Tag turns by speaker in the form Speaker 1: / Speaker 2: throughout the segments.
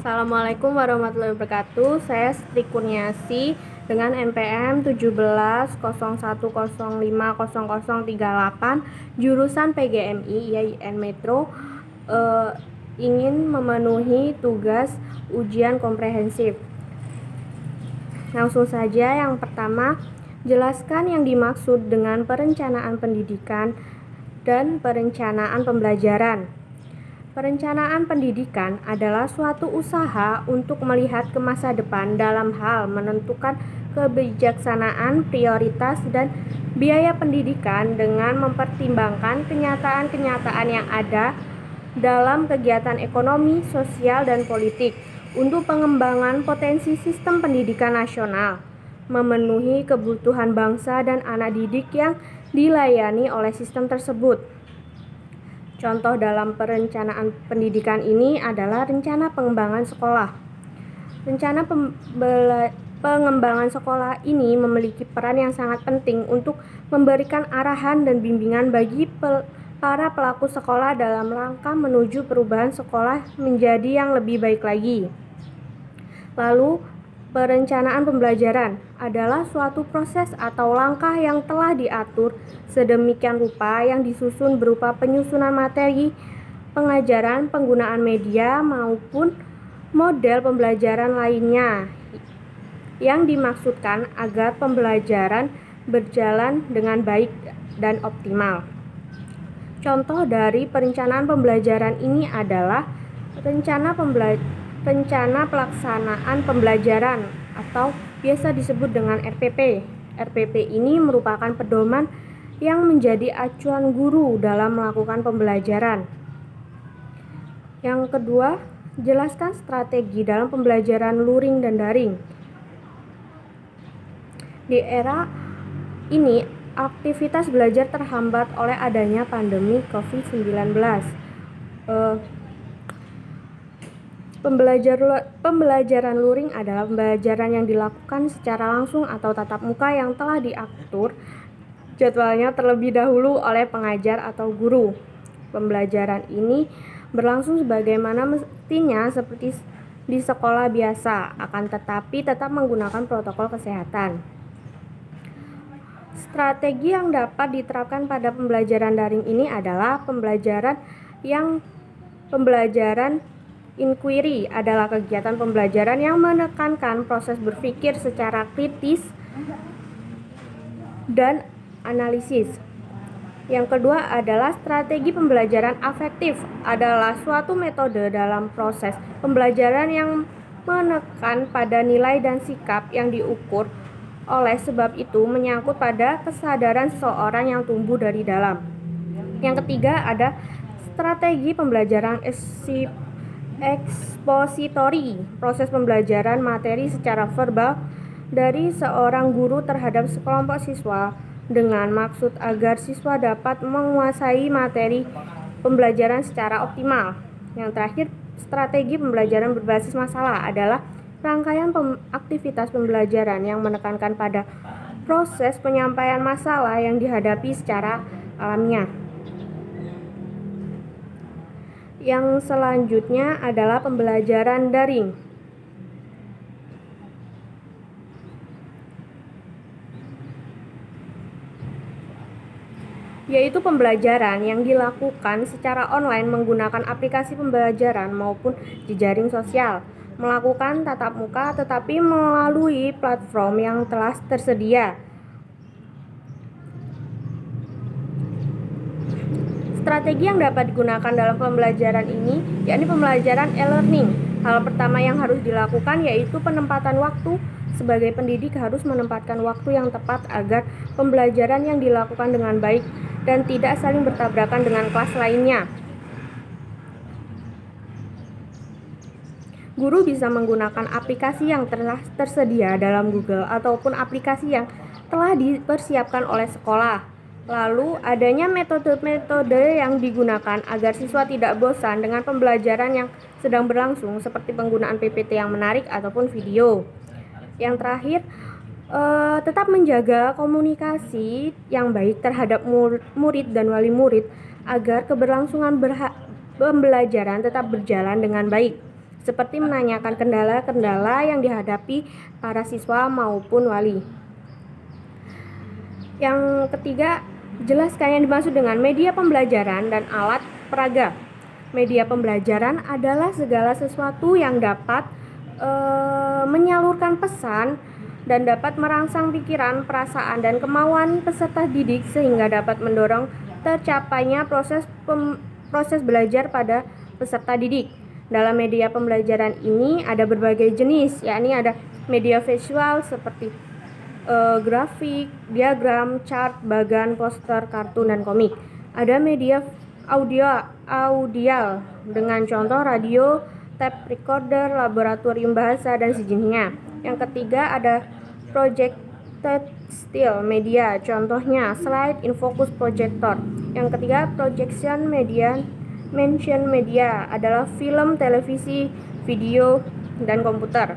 Speaker 1: Assalamualaikum warahmatullahi wabarakatuh. Saya Sri Kurniasi dengan NPM 1701050038 jurusan PGMI IAIN Metro, ingin memenuhi tugas ujian komprehensif. Langsung saja, yang pertama, jelaskan yang dimaksud dengan perencanaan pendidikan dan perencanaan pembelajaran. Perencanaan pendidikan adalah suatu usaha untuk melihat ke masa depan dalam hal menentukan kebijaksanaan, prioritas, dan biaya pendidikan dengan mempertimbangkan kenyataan-kenyataan yang ada dalam kegiatan ekonomi, sosial, dan politik untuk pengembangan potensi sistem pendidikan nasional, memenuhi kebutuhan bangsa dan anak didik yang dilayani oleh sistem tersebut. Contoh dalam perencanaan pendidikan ini adalah rencana pengembangan sekolah. Rencana pengembangan sekolah ini memiliki peran yang sangat penting untuk memberikan arahan dan bimbingan bagi para pelaku sekolah dalam rangka menuju perubahan sekolah menjadi yang lebih baik lagi. Lalu, perencanaan pembelajaran adalah suatu proses atau langkah yang telah diatur sedemikian rupa yang disusun berupa penyusunan materi pengajaran, penggunaan media, maupun model pembelajaran lainnya yang dimaksudkan agar pembelajaran berjalan dengan baik dan optimal. Contoh dari perencanaan pembelajaran ini adalah rencana pelaksanaan pembelajaran atau biasa disebut dengan RPP. RPP ini merupakan pedoman yang menjadi acuan guru dalam melakukan pembelajaran. Yang kedua, jelaskan strategi dalam pembelajaran luring dan daring. Di era ini, aktivitas belajar terhambat oleh adanya pandemi COVID-19. Pembelajaran luring adalah pembelajaran yang dilakukan secara langsung atau tatap muka yang telah diatur jadwalnya terlebih dahulu oleh pengajar atau guru. Pembelajaran ini berlangsung sebagaimana mestinya seperti di sekolah biasa, akan tetapi tetap menggunakan protokol kesehatan. Strategi yang dapat diterapkan pada pembelajaran daring ini adalah pembelajaran inquiry adalah kegiatan pembelajaran yang menekankan proses berpikir secara kritis dan analisis. Yang kedua adalah strategi pembelajaran afektif, adalah suatu metode dalam proses pembelajaran yang menekan pada nilai dan sikap yang diukur. Oleh sebab itu menyangkut pada kesadaran seseorang yang tumbuh dari dalam. Yang ketiga ada strategi pembelajaran ekspositori, proses pembelajaran materi secara verbal dari seorang guru terhadap sekelompok siswa dengan maksud agar siswa dapat menguasai materi pembelajaran secara optimal. Yang terakhir, strategi pembelajaran berbasis masalah adalah rangkaian aktivitas pembelajaran yang menekankan pada proses penyampaian masalah yang dihadapi secara alamiah. Yang selanjutnya adalah pembelajaran daring. Yaitu pembelajaran yang dilakukan secara online menggunakan aplikasi pembelajaran maupun jejaring sosial, melakukan tatap muka tetapi melalui platform yang telah tersedia. Strategi yang dapat digunakan dalam pembelajaran ini yakni pembelajaran e-learning. Hal pertama yang harus dilakukan yaitu penempatan waktu. Sebagai pendidik harus menempatkan waktu yang tepat agar pembelajaran yang dilakukan dengan baik dan tidak saling bertabrakan dengan kelas lainnya. Guru bisa menggunakan aplikasi yang telah tersedia dalam Google ataupun aplikasi yang telah dipersiapkan oleh sekolah. Lalu, adanya metode-metode yang digunakan agar siswa tidak bosan dengan pembelajaran yang sedang berlangsung, seperti penggunaan PPT yang menarik ataupun video. Yang terakhir, tetap menjaga komunikasi yang baik terhadap murid dan wali murid agar keberlangsungan pembelajaran tetap berjalan dengan baik. seperti menanyakan kendala-kendala yang dihadapi para siswa maupun wali. Yang ketiga, jelaskan yang dimaksud dengan media pembelajaran dan alat peraga. Media pembelajaran adalah segala sesuatu yang dapat menyalurkan pesan dan dapat merangsang pikiran, perasaan, dan kemauan peserta didik sehingga dapat mendorong tercapainya proses belajar pada peserta didik. Dalam media pembelajaran ini ada berbagai jenis, yakni ada media visual seperti grafik, diagram, chart, bagan, poster, kartun, dan komik. Ada media audial dengan contoh radio, tape recorder, laboratorium bahasa, dan sejenisnya. Yang ketiga ada projected still media, contohnya slide, infocus, projector. Yang ketiga projection media. Mention media adalah film, televisi, video, dan komputer.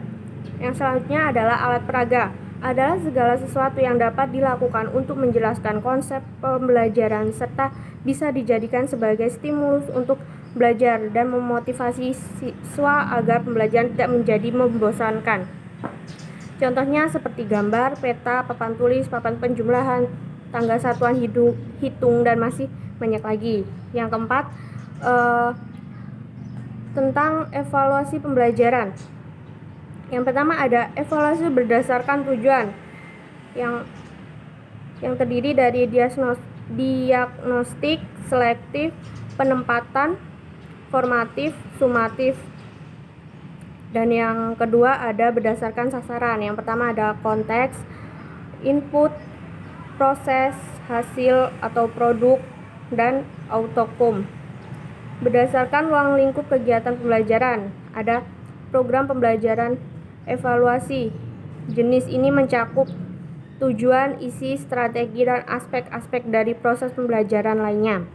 Speaker 1: Yang selanjutnya adalah alat peraga, adalah segala sesuatu yang dapat dilakukan untuk menjelaskan konsep pembelajaran serta bisa dijadikan sebagai stimulus untuk belajar dan memotivasi siswa agar pembelajaran tidak menjadi membosankan. Contohnya seperti gambar, peta, papan tulis, papan penjumlahan, tangga satuan hitung, dan masih banyak lagi. Yang keempat, tentang evaluasi pembelajaran. Yang pertama ada evaluasi berdasarkan tujuan yang terdiri dari diagnostik, selektif, penempatan, formatif, sumatif. Dan yang kedua ada berdasarkan sasaran. Yang pertama ada konteks, input, proses, hasil atau produk, dan outcome. Berdasarkan ruang lingkup kegiatan pembelajaran, ada program pembelajaran evaluasi. Jenis ini mencakup tujuan, isi, strategi, dan aspek-aspek dari proses pembelajaran lainnya.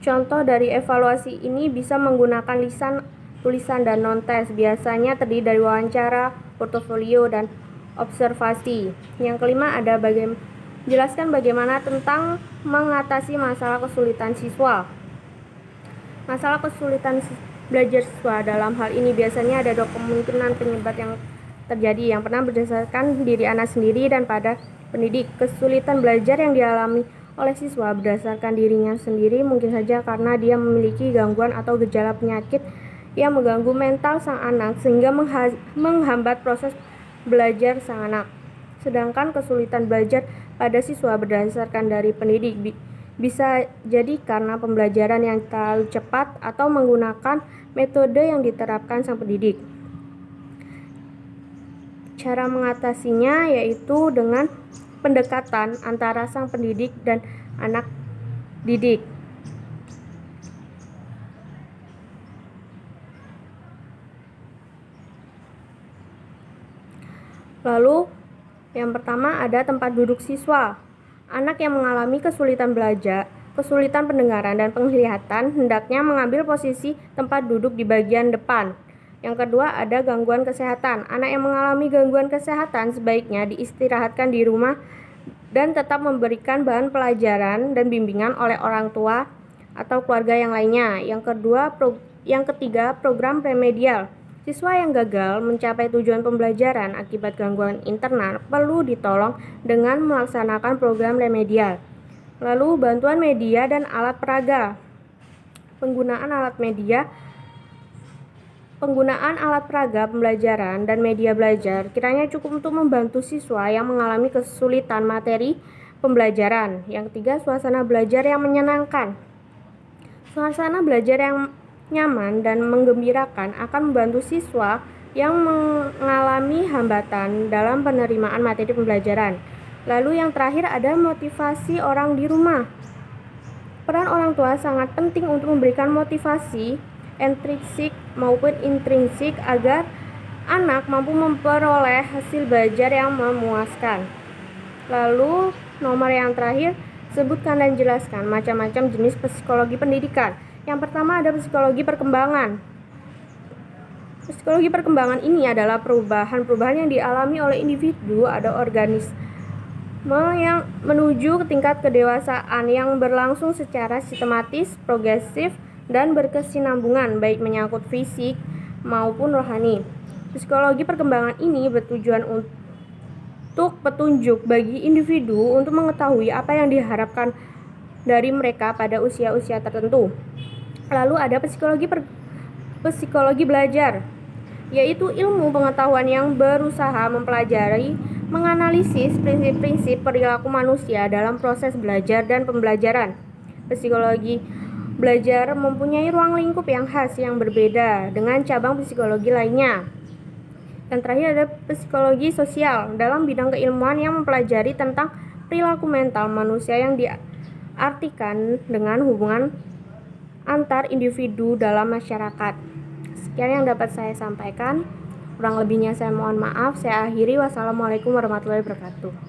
Speaker 1: Contoh dari evaluasi ini bisa menggunakan lisan, tulisan, dan non-tes. Biasanya terdiri dari wawancara, portofolio, dan observasi. Yang kelima ada jelaskan bagaimana tentang mengatasi masalah kesulitan siswa. Masalah kesulitan belajar siswa dalam hal ini biasanya ada dua kemungkinan penyebab yang terjadi. Yang pertama berdasarkan diri anak sendiri dan pada pendidik. Kesulitan belajar yang dialami oleh siswa berdasarkan dirinya sendiri mungkin saja karena dia memiliki gangguan atau gejala penyakit yang mengganggu mental sang anak sehingga menghambat proses belajar sang anak. Sedangkan kesulitan belajar pada siswa berdasarkan dari pendidik bisa jadi karena pembelajaran yang terlalu cepat atau menggunakan metode yang diterapkan sang pendidik. Cara mengatasinya yaitu dengan pendekatan antara sang pendidik dan anak didik. Lalu yang pertama ada tempat duduk siswa. Anak yang mengalami kesulitan belajar, kesulitan pendengaran dan penglihatan hendaknya mengambil posisi tempat duduk di bagian depan. Yang kedua ada gangguan kesehatan. Anak yang mengalami gangguan kesehatan sebaiknya diistirahatkan di rumah dan tetap memberikan bahan pelajaran dan bimbingan oleh orang tua atau keluarga yang lainnya. Yang ketiga program remedial. Siswa yang gagal mencapai tujuan pembelajaran akibat gangguan internal perlu ditolong dengan melaksanakan program remedial. Lalu bantuan media dan alat peraga. Penggunaan alat peraga pembelajaran dan media belajar kiranya cukup untuk membantu siswa yang mengalami kesulitan materi pembelajaran. Yang ketiga, suasana belajar yang menyenangkan. Suasana belajar yang nyaman dan menggembirakan akan membantu siswa yang mengalami hambatan dalam penerimaan materi pembelajaran. Lalu yang terakhir ada motivasi orang di rumah. Peran orang tua sangat penting untuk memberikan motivasi intrinsik maupun intrinsik agar anak mampu memperoleh hasil belajar yang memuaskan. Lalu nomor yang terakhir, sebutkan dan jelaskan macam-macam jenis psikologi pendidikan. Yang pertama ada psikologi perkembangan. Psikologi perkembangan ini adalah perubahan-perubahan yang dialami oleh individu atau organisme yang menuju ke tingkat kedewasaan yang berlangsung secara sistematis, progresif, dan berkesinambungan baik menyangkut fisik maupun rohani. Psikologi perkembangan ini bertujuan untuk petunjuk bagi individu untuk mengetahui apa yang diharapkan dari mereka pada usia-usia tertentu. Lalu ada psikologi belajar, yaitu ilmu pengetahuan yang berusaha mempelajari, menganalisis prinsip-prinsip perilaku manusia dalam proses belajar dan pembelajaran. Psikologi belajar mempunyai ruang lingkup yang khas yang berbeda dengan cabang psikologi lainnya. Yang terakhir ada psikologi sosial, dalam bidang keilmuan yang mempelajari tentang perilaku mental manusia yang diartikan dengan hubungan antar individu dalam masyarakat. Sekian yang dapat saya sampaikan. Kurang lebihnya saya mohon maaf. Saya akhiri. Wassalamualaikum warahmatullahi wabarakatuh.